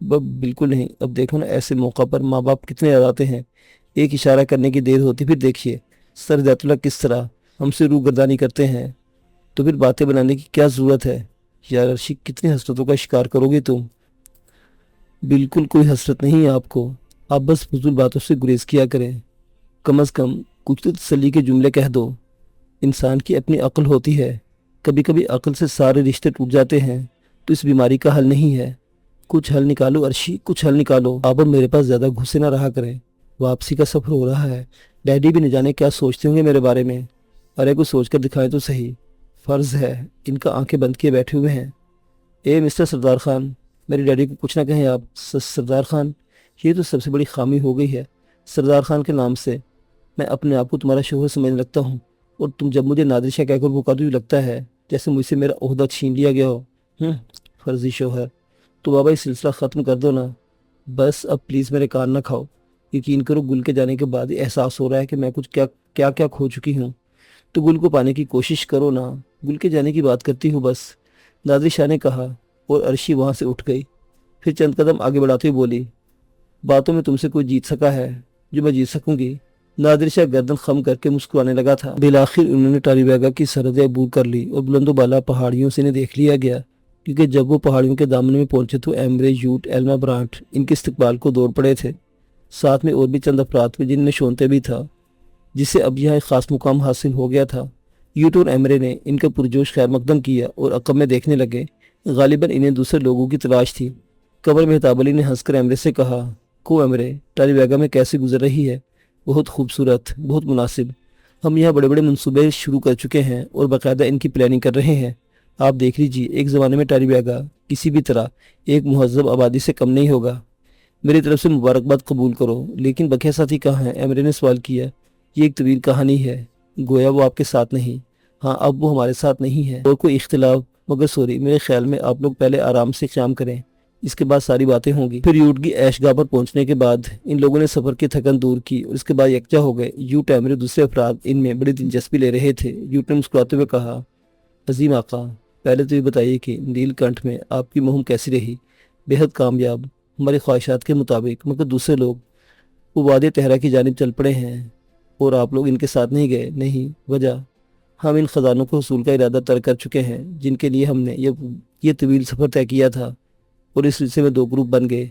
بالکل نہیں، اب دیکھو نا ایسے موقع پر ماں باپ کتنے یاد آتے ہیں، ایک اشارہ کرنے کی دیر ہوتی، پھر دیکھیے سر ذات اللہ کس طرح ہم سے روگردانی کرتے ہیں، تو پھر باتیں بنانے کی کیا ضرورت ہے؟ یار ارشی کتنی حسرتوں کا شکار کرو گے تم؟ بالکل کوئی حسرت نہیں ہے آپ کو، آپ بس فضول باتوں سے گریز کیا کریں، کم از کم کچھ تو تسلی کے جملے کہہ دو۔ انسان کی اپنی عقل ہوتی ہے، کبھی کبھی عقل سے سارے رشتے ٹوٹ جاتے ہیں، تو اس بیماری کا حل نہیں ہے۔ کچھ حل نکالو ارشی، کچھ حل نکالو۔ آپ اب میرے پاس زیادہ گھسے نہ رہا کریں، واپسی کا سفر ہو رہا ہے، ڈیڈی بھی نہ جانے کیا سوچتے ہوں گے میرے بارے میں، ارے کچھ سوچ کر دکھائیں تو صحیح، فرض ہے، ان کا آنکھیں بند کیے بیٹھے ہوئے ہیں۔ اے مسٹر سردار خان، میرے ڈیڈی کو کچھ نہ کہیں آپ۔ سردار خان، یہ تو سب سے بڑی خامی ہو گئی ہے، سردار خان کے نام سے میں اپنے آپ کو تمہارا شوہر سمجھنے لگتا ہوں، اور تم جب مجھے نادر شاہ کہہ کر پکارو یوں لگتا ہے جیسے مجھ سے میرا عہدہ چھین لیا گیا ہو۔ فرضی شوہر، تو بابا یہ سلسلہ ختم کر دو نا، بس اب پلیز میرے کان نہ کھاؤ، یقین کرو گل کے جانے کے بعد احساس ہو رہا ہے کہ میں کچھ کیا کیا کھو چکی ہوں، تو گل کو پانے کی کوشش کرو نا، گل کے جانے کی بات کرتی ہوں بس، نادر شاہ نے کہا، اور ارشی وہاں سے اٹھ گئی، پھر چند قدم آگے بڑھاتے ہوئے بولی، باتوں میں تم سے کوئی جیت سکا ہے جو میں جیت سکوں گی؟ نادر شاہ گردن خم کر کے مسکرانے لگا تھا۔ بالآخر انہوں نے ٹاری بیگا کی سرحدیں عبور کر لی اور بلند و بالا پہاڑیوں سے انہیں دیکھ لیا گیا، کیونکہ جب وہ پہاڑیوں کے دامن میں پہنچے تو ایمرے، یوٹ، ایلما برانٹ ان کے استقبال کو دوڑ پڑے تھے، ساتھ میں اور بھی چند افراد میں جن میں شونتے بھی تھا، جسے اب یہاں ایک خاص مقام حاصل ہو گیا تھا۔ یوٹ اور ایمرے نے ان کا پرجوش خیر مقدم کیا اور عقب میں دیکھنے لگے، غالباً انہیں دوسرے لوگوں کی تلاش تھی۔ قمر مہتاب علی نے ہنس کر ایمرے سے کہا، کو ایمرے، ٹاری بیگا میں کیسے گزر رہی ہے؟ بہت خوبصورت، بہت مناسب، ہم یہاں بڑے بڑے منصوبے شروع کر چکے ہیں اور باقاعدہ ان کی پلاننگ کر رہے ہیں، آپ دیکھ لیجیے ایک زمانے میں ٹاری بیگا کسی بھی طرح ایک مہذب آبادی سے کم نہیں ہوگا، میری طرف سے مبارکباد قبول کرو۔ لیکن بقیہ ساتھی کہاں ہیں؟ ایمرے نے سوال کیا۔ یہ ایک طویل کہانی ہے، گویا وہ آپ کے ساتھ نہیں، ہاں اب وہ ہمارے ساتھ نہیں ہے، اور کوئی اختلاف، مگر سوری، میرے خیال میں آپ لوگ پہلے آرام سے قیام کریں، اس کے بعد ساری باتیں ہوں گی۔ پھر یوٹ کی عیش گاہ پر پہنچنے کے بعد ان لوگوں نے سفر کی تھکن دور کی اور اس کے بعد یکجا ہو گئے۔ یوٹ، ایمرے، دوسرے افراد ان میں بڑی دلچسپی لے رہے تھے۔ یوٹ نے مسکراتے ہوئے کہا، عظیم آقا، پہلے تو یہ بتائیے کہ نیل کنٹھ میں آپ کی مہم کیسی رہی؟ بے حد کامیاب، ہماری خواہشات کے مطابق، مگر دوسرے لوگ وہ وادی تہرا کی جانب چل پڑے ہیں اور آپ لوگ ان کے ساتھ نہیں گئے؟ نہیں، وجہ؟ ہم ان خزانوں کو حصول کا ارادہ ترک کر چکے ہیں جن کے لیے ہم نے یہ طویل سفر طے کیا تھا، اور اس سلسلے میں دو گروپ بن گئے،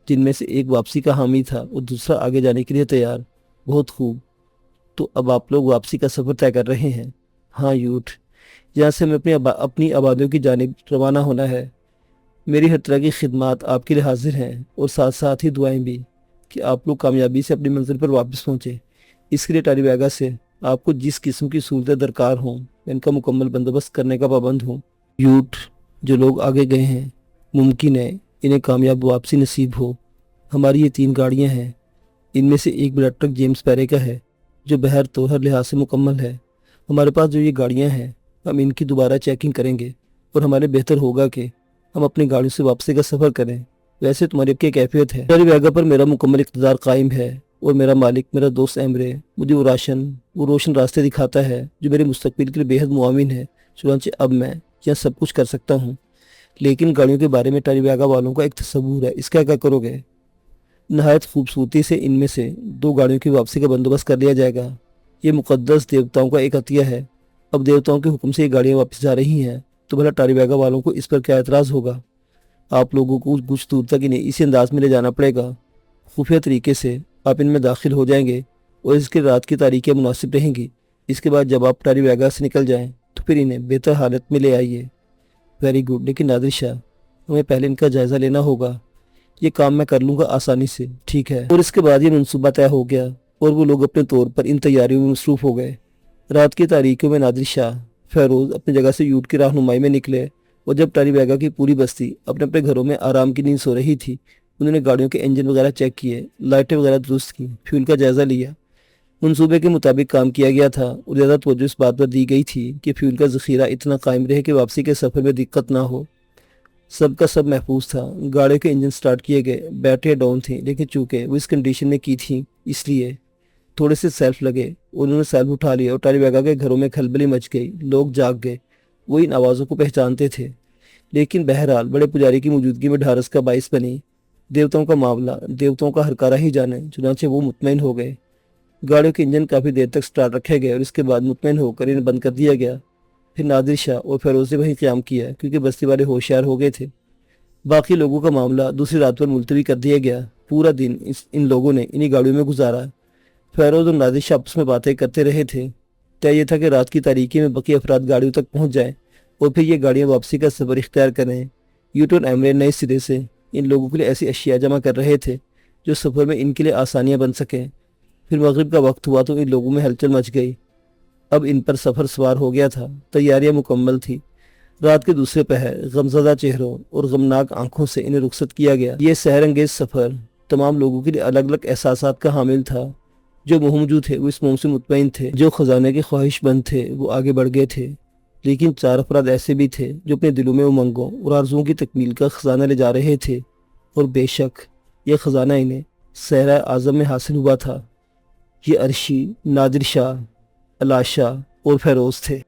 جن میں سے ایک واپسی کا حامی تھا اور دوسرا آگے جانے کے لیے تیار۔ بہت خوب، تو اب آپ لوگ واپسی کا سفر طے کر رہے ہیں؟ ہاں یوٹ، یہاں سے ہمیں اپنی آبادیوں کی جانب روانہ ہونا ہے۔ میری ہر طرح کی خدمات آپ کے لیے حاضر ہیں، اور ساتھ ساتھ ہی دعائیں بھی کہ آپ لوگ کامیابی سے اپنی منزل پر واپس پہنچے۔ اس کے لیے ٹاری بیگا سے آپ کو جس قسم کی سہولتیں درکار ہوں میں ان کا مکمل بندوبست کرنے کا پابند ہوں۔ یوٹ، جو لوگ آگے گئے ہیں ممکن ہے انہیں کامیاب واپسی نصیب ہو۔ ہماری یہ 3 گاڑیاں ہیں، ان میں سے ایک بلڈ ٹرک جیمز پیرے کا ہے جو بہر تو ہر لحاظ سے مکمل ہے۔ ہمارے پاس جو یہ گاڑیاں ہیں ہم ان کی دوبارہ چیکنگ کریں گے، اور ہمارے بہتر ہوگا کہ ہم اپنی گاڑیوں سے واپسی کا سفر کریں۔ ویسے تمہاری اب کیا کیفیت ہے؟ ٹاری بیگا پر میرا مکمل اقتدار قائم ہے، اور میرا مالک، میرا دوست ایمرے، مجھے وہ روشن راستے دکھاتا ہے جو میرے مستقبل کے لیے بے حد معاون ہے، چنانچہ اب میں یہ سب کچھ کر سکتا ہوں۔ لیکن گاڑیوں کے بارے میں ٹاری بیگا والوں کا ایک تصور ہے، اس کا کیا کرو گے؟ نہایت خوبصورتی سے ان میں سے 2 گاڑیوں کی واپسی کا بندوبست کر لیا جائے گا، یہ مقدس دیوتاؤں کا ایک عطیہ ہے، اب دیوتاؤں کے حکم سے یہ گاڑیاں واپس جا رہی ہیں، تو بھلا ٹاری بیگا والوں کو اس پر کیا اعتراض ہوگا؟ آپ لوگوں کو کچھ دور تک انہیں اسی انداز میں لے جانا پڑے گا، خفیہ طریقے سے آپ ان میں داخل ہو جائیں گے، اور اس کے رات کی تاریکیاں مناسب رہیں گی۔ اس کے بعد جب آپ ٹاری بیگا سے نکل جائیں تو پھر انہیں بہتر حالت میں لے آئیے۔ ویری گڈ، لیکن نادر شاہ، ہمیں پہلے ان کا جائزہ لینا ہوگا۔ یہ کام میں کر لوں گا آسانی سے، ٹھیک ہے؟ اور اس کے بعد یہ منصوبہ طے ہو گیا، اور وہ لوگ اپنے طور پر ان تیاریوں میں مصروف ہو گئے۔ رات کی تاریکیوں میں نادر شاہ فیروز اپنی جگہ سے یوٹ کی رہنمائی میں نکلے، اور جب ٹاری بیگا کی پوری بستی اپنے اپنے گھروں میں آرام کی نیند سو رہی تھی، انہوں نے گاڑیوں کے انجن وغیرہ چیک کیے، لائٹیں وغیرہ درست کی، فیول کا جائزہ لیا۔ منصوبے کے مطابق کام کیا گیا تھا، اور زیادہ توجہ اس بات پر دی گئی تھی کہ فیول کا ذخیرہ اتنا قائم رہے کہ واپسی کے سفر میں دقت نہ ہو۔ سب کا سب محفوظ تھا، گاڑیوں کے انجن سٹارٹ کیے گئے، بیٹریاں ڈاؤن تھیں، لیکن چونکہ وہ اس کنڈیشن میں کی تھیں اس لیے تھوڑے سے سیلف لگے، انہوں نے سیلف اٹھا لیا، اور ٹاری بیگا کے گھروں میں کھلبلی مچ گئی، لوگ جاگ گئے، وہ ان آوازوں کو پہچانتے تھے، لیکن بہرحال بڑے پجاری کی موجودگی میں ڈھارس کا باعث بنی۔ دیوتاؤں کا معاملہ دیوتاؤں کا ہرکارہ ہی جانے، چنانچہ وہ مطمئن ہو گئے۔ گاڑیوں کے انجن کافی دیر تک سٹارٹ رکھے گئے اور اس کے بعد مطمئن ہو کر انہیں بند کر دیا گیا۔ پھر نادر شاہ اور فیروز نے وہیں قیام کیا کیونکہ بستی والے ہوشیار ہو گئے تھے۔ باقی لوگوں کا معاملہ دوسری رات پر ملتوی کر دیا گیا۔ پورا دن ان لوگوں نے انہی گاڑیوں میں گزارا۔ فیروز اور نادر شاہ آپس میں باتیں کرتے رہے تھے۔ طے یہ تھا کہ رات کی تاریکی میں بقیہ افراد گاڑیوں تک پہنچ جائیں اور پھر یہ گاڑیاں واپسی کا سفر اختیار کریں۔ یوٹون ایمرے نئے سرے سے ان لوگوں کے لیے ایسی اشیاء جمع کر رہے تھے جو سفر میں ان کے لیے آسانیاں بن سکیں۔ پھر مغرب کا وقت ہوا تو ان لوگوں میں ہلچل مچ گئی۔ اب ان پر سفر سوار ہو گیا تھا، تیاریاں مکمل تھی۔ رات کے دوسرے پہر غمزدہ چہروں اور غمناک آنکھوں سے انہیں رخصت کیا گیا۔ یہ سحر انگیز سفر تمام لوگوں کے لیے الگ الگ احساسات کا حامل تھا۔ جو موجود تھے وہ اس موم سے مطمئن تھے، جو خزانے کے خواہش مند تھے وہ آگے بڑھ گئے تھے، لیکن 4 افراد ایسے بھی تھے جو اپنے دلوں میں امنگوں اور آرزوؤں کی تکمیل کا خزانہ لے جا رہے تھے، اور بے شک یہ خزانہ انہیں صحرائے اعظم میں حاصل ہوا تھا۔ یہ عرشی، نادر شاہ، علاشہ اور فیروز تھے۔